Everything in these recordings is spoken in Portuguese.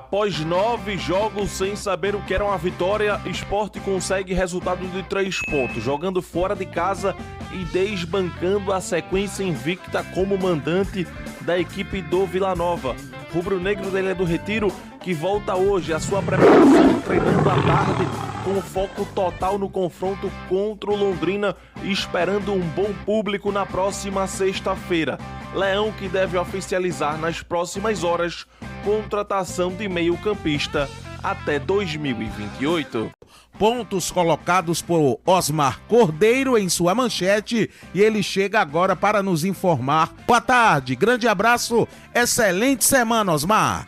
Após 9 jogos sem saber o que era uma vitória, Sport consegue resultado de 3 pontos, jogando fora de casa e desbancando a sequência invicta como mandante da equipe do Vila Nova. Rubro-negro da Ilha do Retiro, que volta hoje à sua preparação, treinando à tarde, com foco total no confronto contra o Londrina, esperando um bom público na próxima sexta-feira. Leão que deve oficializar nas próximas horas contratação de meio-campista até 2028. Pontos colocados por Osmar Cordeiro em sua manchete e ele chega agora para nos informar. Boa tarde, grande abraço, excelente semana, Osmar.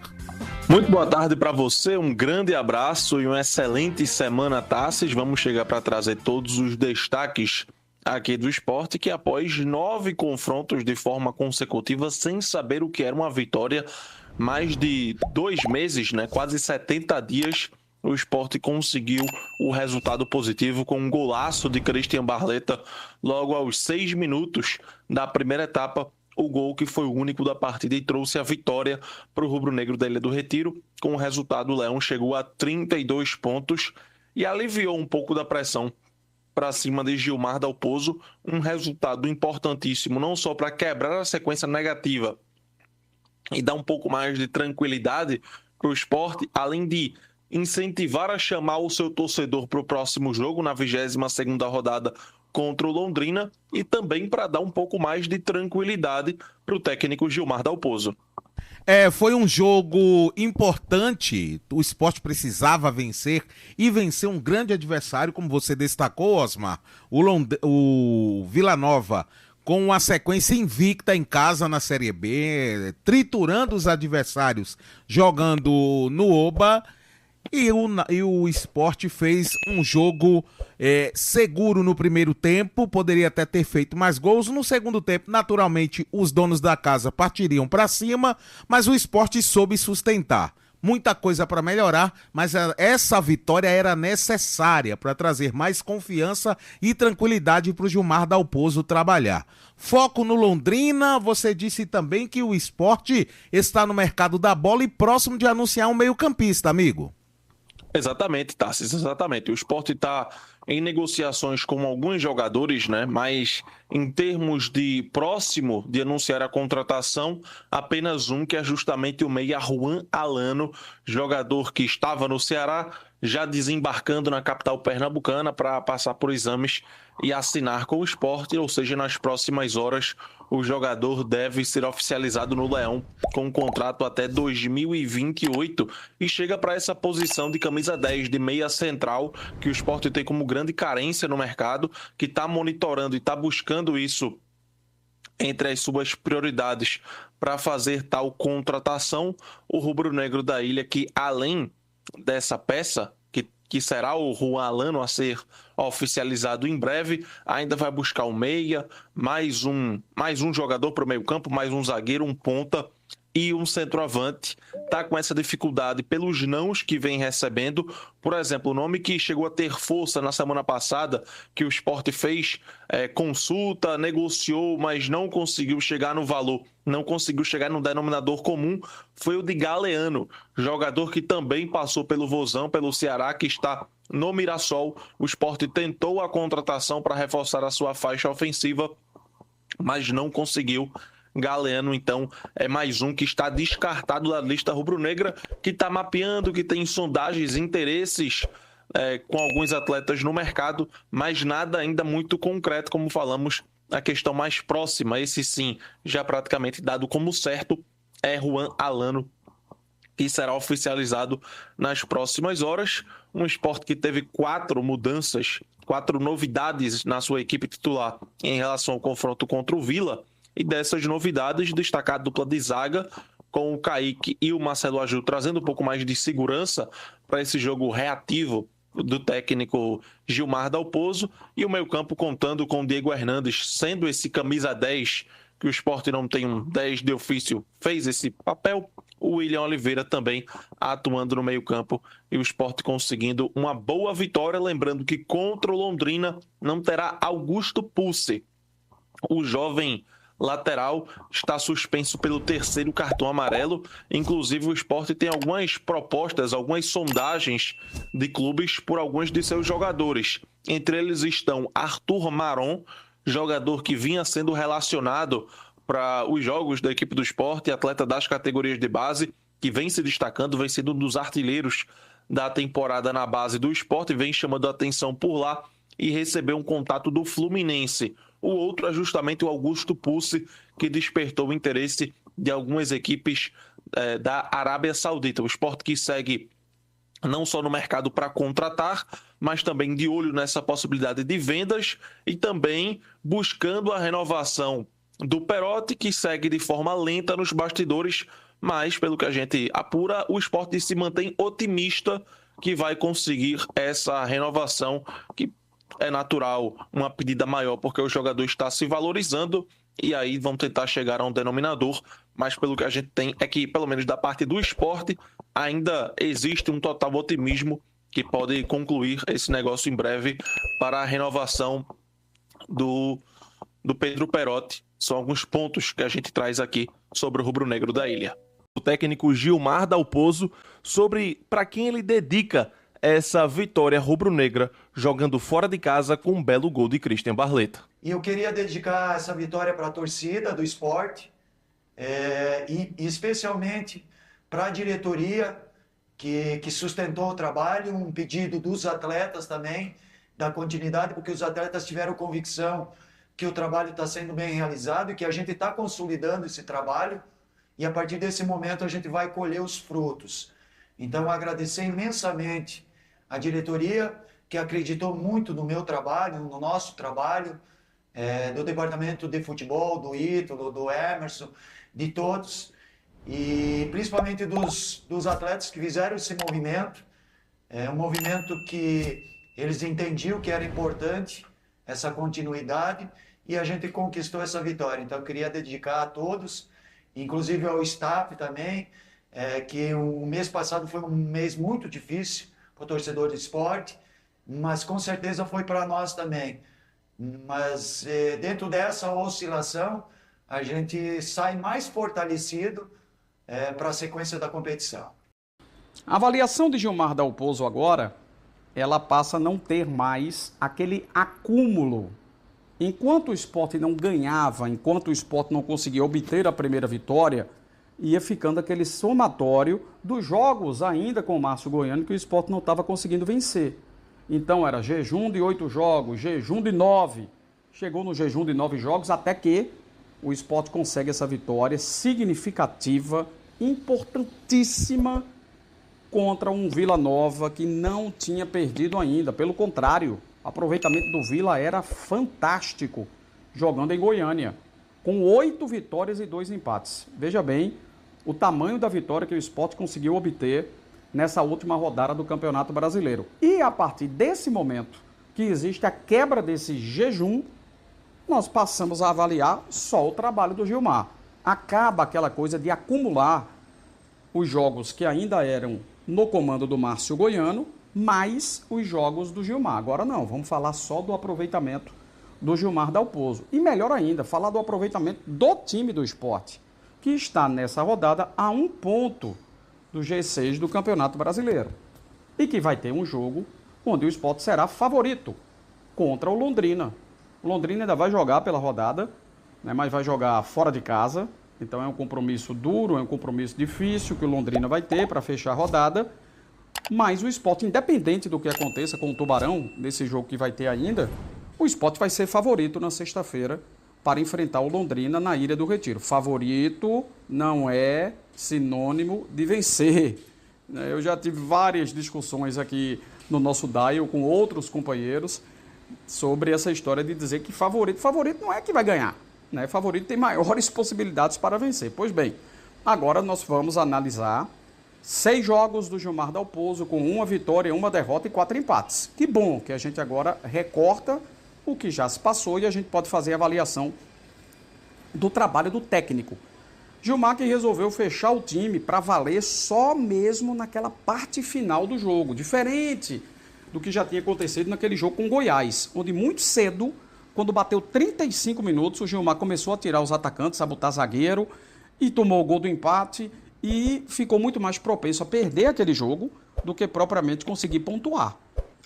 Muito boa tarde para você, um grande abraço e uma excelente semana, Tassis. Vamos chegar para trazer todos os destaques aqui do esporte, que após 9 confrontos de forma consecutiva, sem saber o que era uma vitória, mais de 2 meses, quase 70 dias, o Sport conseguiu o resultado positivo com um golaço de Christian Barleta logo aos 6 minutos da primeira etapa. O gol que foi o único da partida e trouxe a vitória para o rubro-negro da Ilha do Retiro. Com o resultado, o Leão chegou a 32 pontos e aliviou um pouco da pressão para cima de Gilmar Dalpozo. Um resultado importantíssimo, não só para quebrar a sequência negativa e dar um pouco mais de tranquilidade para o Sport, além de incentivar a chamar o seu torcedor para o próximo jogo, na 22ª rodada contra o Londrina, e também para dar um pouco mais de tranquilidade para o técnico Gilmar Dalpozo. Foi um jogo importante, o Sport precisava vencer e vencer um grande adversário, como você destacou, Osmar, o Vila Nova, com uma sequência invicta em casa na Série B, triturando os adversários, jogando no Oba, e o Sport fez um jogo seguro no primeiro tempo, poderia até ter feito mais gols. No segundo tempo, naturalmente, os donos da casa partiriam para cima, mas o Sport soube sustentar. Muita coisa para melhorar, mas essa vitória era necessária para trazer mais confiança e tranquilidade para o Gilmar Dalpozo trabalhar. Foco no Londrina, você disse também que o Sport está no mercado da bola e próximo de anunciar um meio-campista, amigo. Exatamente, Tassis, exatamente. O Sport está em negociações com alguns jogadores, mas em termos de próximo de anunciar a contratação, apenas um, que é justamente o meia Juan Alano, jogador que estava no Ceará, já desembarcando na capital pernambucana para passar por exames e assinar com o Sport, ou seja, nas próximas horas o jogador deve ser oficializado no Leão com um contrato até 2028 e chega para essa posição de camisa 10, de meia central, que o Sport tem como grande carência no mercado, que está monitorando e está buscando isso entre as suas prioridades para fazer tal contratação. O rubro-negro da ilha, que além dessa peça, que será o Juan Alano a ser oficializado em breve, ainda vai buscar um meia, mais um jogador para o meio campo, mais um zagueiro, um ponta e um centroavante. Está com essa dificuldade pelos nãos que vem recebendo. Por exemplo, o nome que chegou a ter força na semana passada, que o Sport fez consulta, negociou, mas não conseguiu chegar no valor, não conseguiu chegar no denominador comum, foi o de Galeano, jogador que também passou pelo Vozão, pelo Ceará, que está no Mirassol. O Sport tentou a contratação para reforçar a sua faixa ofensiva, mas não conseguiu. Galeano, então, é mais um que está descartado da lista rubro-negra, que está mapeando, que tem sondagens, interesses com alguns atletas no mercado, mas nada ainda muito concreto, como falamos. A questão mais próxima, esse sim, já praticamente dado como certo, é Juan Alano, que será oficializado nas próximas horas. Um Sport que teve 4 mudanças, 4 novidades na sua equipe titular em relação ao confronto contra o Vila. E dessas novidades, destacar a dupla de zaga, com o Kaique e o Marcelo Aju, trazendo um pouco mais de segurança para esse jogo reativo do técnico Gilmar Dalpozo, e o meio-campo contando com o Diego Hernandes, sendo esse camisa 10, que o Sport não tem um 10 de ofício, fez esse papel. O William Oliveira também atuando no meio-campo e o Sport conseguindo uma boa vitória. Lembrando que contra o Londrina não terá Augusto Pulse, o jovem lateral, está suspenso pelo 3º cartão amarelo. Inclusive, o Sport tem algumas propostas, algumas sondagens de clubes por alguns de seus jogadores. Entre eles estão Arthur Maron, jogador que vinha sendo relacionado para os jogos da equipe do Sport, atleta das categorias de base, que vem se destacando, vem sendo um dos artilheiros da temporada na base do Sport, vem chamando a atenção por lá e recebeu um contato do Fluminense. O outro é justamente o Augusto Pulse, que despertou o interesse de algumas equipes da Arábia Saudita. O Sport que segue não só no mercado para contratar, mas também de olho nessa possibilidade de vendas e também buscando a renovação do Perotti, que segue de forma lenta nos bastidores, mas pelo que a gente apura, o Sport se mantém otimista que vai conseguir essa renovação, que é natural, uma pedida maior, porque o jogador está se valorizando e aí vão tentar chegar a um denominador, mas pelo que a gente tem é que, pelo menos da parte do Sport, ainda existe um total otimismo que pode concluir esse negócio em breve para a renovação do Pedro Perotti. São alguns pontos que a gente traz aqui sobre o rubro-negro da ilha. O técnico Gilmar Dalpozo sobre para quem ele dedica essa vitória rubro-negra jogando fora de casa com um belo gol de Christian Barleta. E eu queria dedicar essa vitória para a torcida do Sport e especialmente para a diretoria que sustentou o trabalho, um pedido dos atletas também, da continuidade, porque os atletas tiveram convicção que o trabalho está sendo bem realizado e que a gente está consolidando esse trabalho e a partir desse momento a gente vai colher os frutos. Então, agradecer imensamente a diretoria que acreditou muito no meu trabalho, no nosso trabalho, do departamento de futebol, do Ítalo, do Emerson, de todos, e principalmente dos atletas que fizeram esse movimento, um movimento que eles entendiam que era importante, essa continuidade, e a gente conquistou essa vitória. Então, eu queria dedicar a todos, inclusive ao staff também, que o mês passado foi um mês muito difícil para o torcedor de esporte, mas com certeza foi para nós também. Mas dentro dessa oscilação, a gente sai mais fortalecido para a sequência da competição. A avaliação de Gilmar Dalpozo agora, ela passa a não ter mais aquele acúmulo. Enquanto o Sport não ganhava, enquanto o Sport não conseguia obter a primeira vitória, ia ficando aquele somatório dos jogos ainda com o Márcio Goiano que o Sport não estava conseguindo vencer. Então era jejum de 8 jogos, jejum de 9. Chegou no jejum de 9 jogos até que o Sport consegue essa vitória significativa, importantíssima, contra um Vila Nova que não tinha perdido ainda. Pelo contrário, o aproveitamento do Vila era fantástico, jogando em Goiânia, com 8 vitórias e 2 empates. Veja bem o tamanho da vitória que o Sport conseguiu obter nessa última rodada do Campeonato Brasileiro. E a partir desse momento que existe a quebra desse jejum, nós passamos a avaliar só o trabalho do Gilmar. Acaba aquela coisa de acumular os jogos que ainda eram no comando do Márcio Goiano, mais os jogos do Gilmar. Agora não, vamos falar só do aproveitamento do Gilmar Dalpozo. E melhor ainda, falar do aproveitamento do time do Sport, que está nessa rodada a 1 ponto do G6 do Campeonato Brasileiro. E que vai ter um jogo onde o Sport será favorito contra o Londrina. O Londrina ainda vai jogar pela rodada, né, mas vai jogar fora de casa. Então é um compromisso duro, é um compromisso difícil que o Londrina vai ter para fechar a rodada. Mas o Sport, independente do que aconteça com o Tubarão, nesse jogo que vai ter ainda, o Sport vai ser favorito na sexta-feira para enfrentar o Londrina na Ilha do Retiro. Favorito não é sinônimo de vencer. Eu já tive várias discussões aqui no nosso dial com outros companheiros sobre essa história de dizer que favorito não é que vai ganhar, né? Favorito tem maiores possibilidades para vencer. Pois bem, agora nós vamos analisar 6 jogos do Gilmar Dalpozo com 1 vitória, 1 derrota e 4 empates. Que bom que a gente agora recorta o que já se passou e a gente pode fazer a avaliação do trabalho do técnico. Gilmar que resolveu fechar o time para valer só mesmo naquela parte final do jogo, diferente do que já tinha acontecido naquele jogo com Goiás, onde muito cedo Quando bateu 35 minutos, o Gilmar começou a tirar os atacantes, a botar zagueiro e tomou o gol do empate e ficou muito mais propenso a perder aquele jogo do que propriamente conseguir pontuar.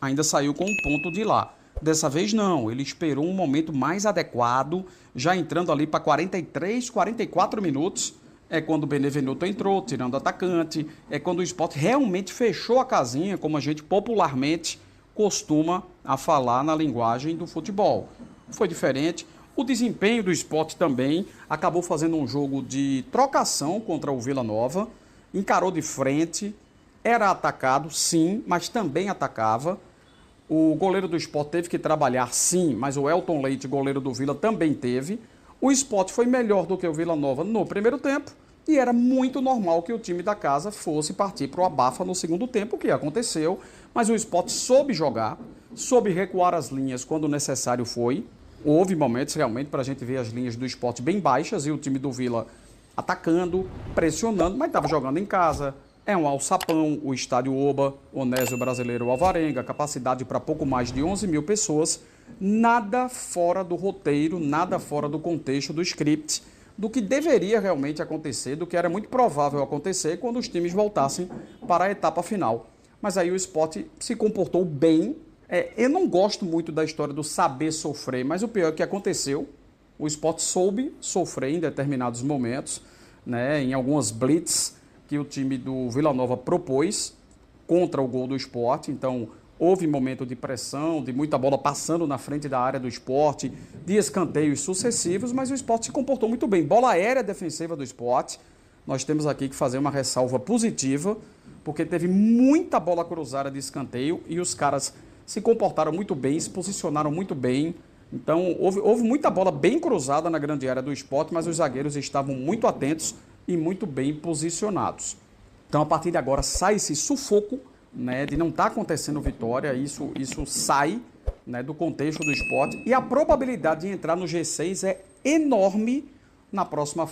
Ainda saiu com um ponto de lá. Dessa vez não, ele esperou um momento mais adequado, já entrando ali para 43, 44 minutos, é quando o Benevenuto entrou, tirando o atacante, é quando o Sport realmente fechou a casinha, como a gente popularmente costuma a falar na linguagem do futebol. Foi diferente. O desempenho do Sport também acabou fazendo um jogo de trocação contra o Vila Nova, encarou de frente, era atacado, sim, mas também atacava. O goleiro do Sport teve que trabalhar, sim, mas o Elton Leite, goleiro do Vila, também teve. O Sport foi melhor do que o Vila Nova no primeiro tempo e era muito normal que o time da casa fosse partir para o abafa no segundo tempo, o que aconteceu, mas o Sport soube jogar, soube recuar as linhas quando necessário foi. Houve momentos realmente para a gente ver as linhas do Sport bem baixas e o time do Vila atacando, pressionando, mas estava jogando em casa. É um alçapão, o estádio Oba, Onésio Brasileiro Alvarenga, capacidade para pouco mais de 11 mil pessoas, nada fora do roteiro, nada fora do contexto, do script, do que deveria realmente acontecer, do que era muito provável acontecer quando os times voltassem para a etapa final. Mas aí o Sport se comportou bem. Eu não gosto muito da história do saber sofrer, mas o pior é que aconteceu. O Sport soube sofrer em determinados momentos, né, em algumas blitz que o time do Vila Nova propôs contra o gol do Sport. Então, houve momento de pressão, de muita bola passando na frente da área do Sport, de escanteios sucessivos, mas o Sport se comportou muito bem. Bola aérea defensiva do Sport, nós temos aqui que fazer uma ressalva positiva, porque teve muita bola cruzada de escanteio e os caras se comportaram muito bem, se posicionaram muito bem. Então, houve muita bola bem cruzada na grande área do Sport, mas os zagueiros estavam muito atentos e muito bem posicionados. Então, a partir de agora, sai esse sufoco, né, de não estar acontecendo vitória, isso sai, né, do contexto do Sport, e a probabilidade de entrar no G6 é enorme na próxima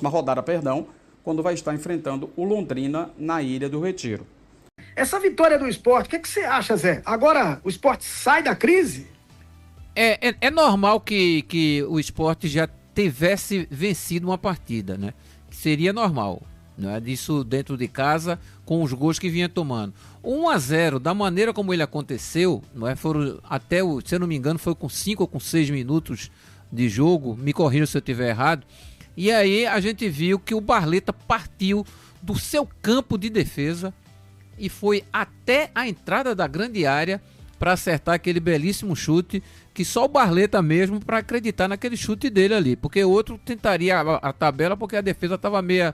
rodada, quando vai estar enfrentando o Londrina na Ilha do Retiro. Essa vitória do Sport, o que você acha, Zé? Agora o Sport sai da crise? É normal que o Sport já tivesse vencido uma partida, né? Seria normal, né? Disso dentro de casa, com os gols que vinha tomando. 1-0, da maneira como ele aconteceu, não é? Foram até, se eu não me engano, foi com 5 ou com 6 minutos de jogo, me corrija se eu estiver errado, e aí a gente viu que o Barleta partiu do seu campo de defesa e foi até a entrada da grande área para acertar aquele belíssimo chute, que só o Barleta mesmo para acreditar naquele chute dele ali, porque o outro tentaria a tabela porque a defesa estava meio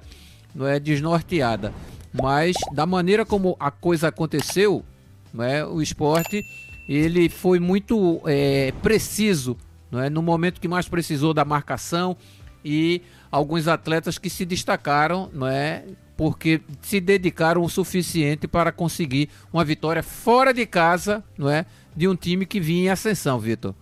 desnorteada. Mas da maneira como a coisa aconteceu, o Sport ele foi muito preciso, no momento que mais precisou da marcação, e alguns atletas que se destacaram, porque se dedicaram o suficiente para conseguir uma vitória fora de casa, de um time que vinha em ascensão, Vitor.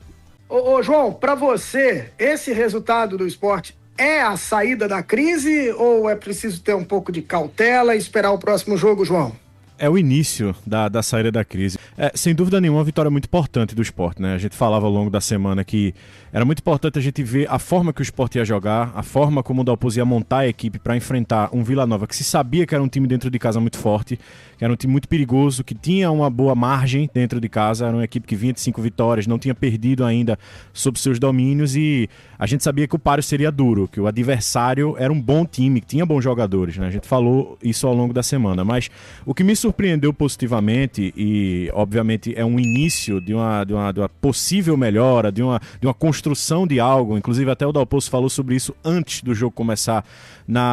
Ô João, para você, esse resultado do Sport é a saída da crise ou é preciso ter um pouco de cautela e esperar o próximo jogo, João? É o início da saída da crise. Sem dúvida nenhuma, uma vitória muito importante do Sport, né? A gente falava ao longo da semana que era muito importante a gente ver a forma que o Sport ia jogar, a forma como o Dalpozo ia montar a equipe para enfrentar um Vila Nova que se sabia que era um time dentro de casa muito forte, que era um time muito perigoso, que tinha uma boa margem dentro de casa, era uma equipe que vinha de 5 vitórias, não tinha perdido ainda sob seus domínios, e a gente sabia que o páreo seria duro, que o adversário era um bom time, que tinha bons jogadores, né? A gente falou isso ao longo da semana, mas o que me surpreendeu positivamente, e obviamente é um início de uma possível melhora, de uma construção de algo, inclusive até o Dalpozo falou sobre isso antes do jogo começar,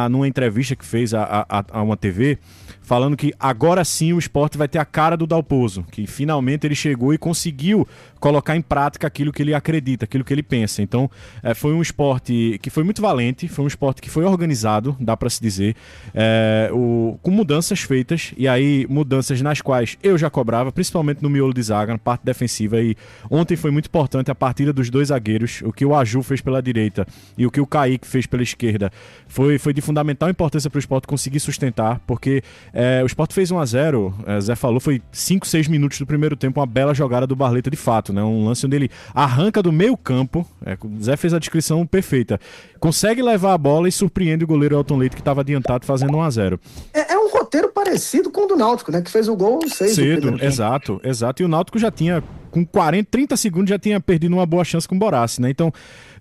numa entrevista que fez a uma TV, falando que agora sim o Sport vai ter a cara do Dalpozo, que finalmente ele chegou e conseguiu colocar em prática aquilo que ele acredita, aquilo que ele pensa. Então foi um esporte que foi muito valente, foi um esporte que foi organizado, dá para se dizer, com mudanças feitas, e aí mudanças nas quais eu já cobrava, principalmente no miolo de zaga, na parte defensiva, e ontem foi muito importante a partida dos dois zagueiros, o que o Aju fez pela direita e o que o Kaique fez pela esquerda, foi de fundamental importância para o Sport conseguir sustentar, porque o Sport fez 1-0, Zé falou, foi 5, 6 minutos do primeiro tempo, uma bela jogada do Barleta de fato, né? Um lance onde ele arranca do meio campo, o Zé fez a descrição perfeita, consegue levar a bola e surpreende o goleiro Elton Leite, que estava adiantado fazendo 1-0. É um roteiro parecido com o do Náutico, né? Que fez o gol cedo. Exato. E o Náutico já tinha, com 30 segundos, já tinha perdido uma boa chance com o Borassi, né? Então,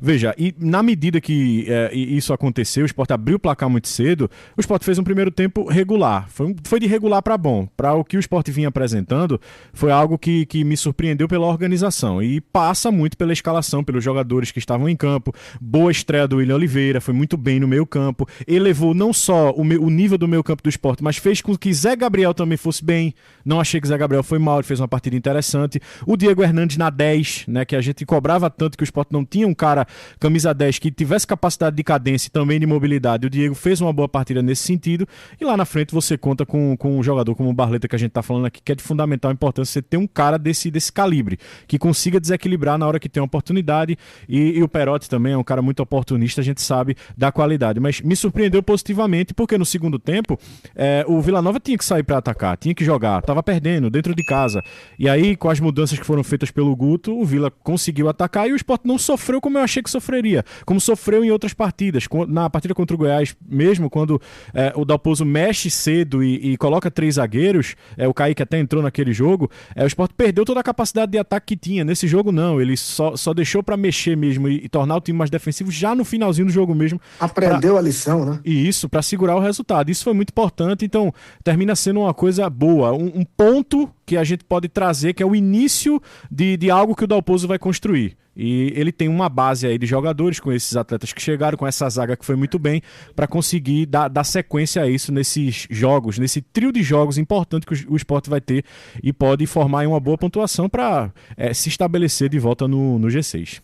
veja, e na medida que isso aconteceu, o Sport abriu o placar muito cedo, o Sport fez um primeiro tempo regular. Foi de regular para bom. Para o que o Sport vinha apresentando, foi algo que me surpreendeu pela organização. E passa muito pela escalação, pelos jogadores que estavam em campo. Boa estreia do William Oliveira, foi muito bem no meio campo. Elevou não só o nível do meio campo do Sport, mas fez com que Zé Gabriel também fosse bem. Não achei que Zé Gabriel foi mal, ele fez uma partida interessante. O Diego Hernandes na 10, né, que a gente cobrava tanto que o Sport não tinha um cara camisa 10 que tivesse capacidade de cadência e também de mobilidade. O Diego fez uma boa partida nesse sentido, e lá na frente você conta com um jogador como o Barleta, que a gente tá falando aqui, que é de fundamental importância você ter um cara desse calibre, que consiga desequilibrar na hora que tem uma oportunidade, e o Perotti também é um cara muito oportunista, a gente sabe da qualidade, mas me surpreendeu positivamente, porque no segundo tempo o Vila Nova tinha que sair para atacar, tinha que jogar, tava perdendo dentro de casa, e aí com as mudanças que foram feitas pelo Guto, o Vila conseguiu atacar e o Sport não sofreu como eu achei que sofreria, como sofreu em outras partidas, na partida contra o Goiás mesmo, quando o Dalpozo mexe cedo e coloca 3 zagueiros, o Kaique até entrou naquele jogo, o Sport perdeu toda a capacidade de ataque que tinha. Nesse jogo não, ele só deixou para mexer mesmo e tornar o time mais defensivo já no finalzinho do jogo mesmo. Aprendeu a lição, né? E isso, para segurar o resultado. Isso foi muito importante, então termina sendo uma coisa boa, um ponto que a gente pode trazer, que é o início de algo que o Dalpozo vai construir. E ele tem uma base aí de jogadores com esses atletas que chegaram, com essa zaga que foi muito bem, para conseguir dar sequência a isso nesses jogos, nesse trio de jogos importante que o Sport vai ter, e pode formar uma boa pontuação para se estabelecer de volta no G6.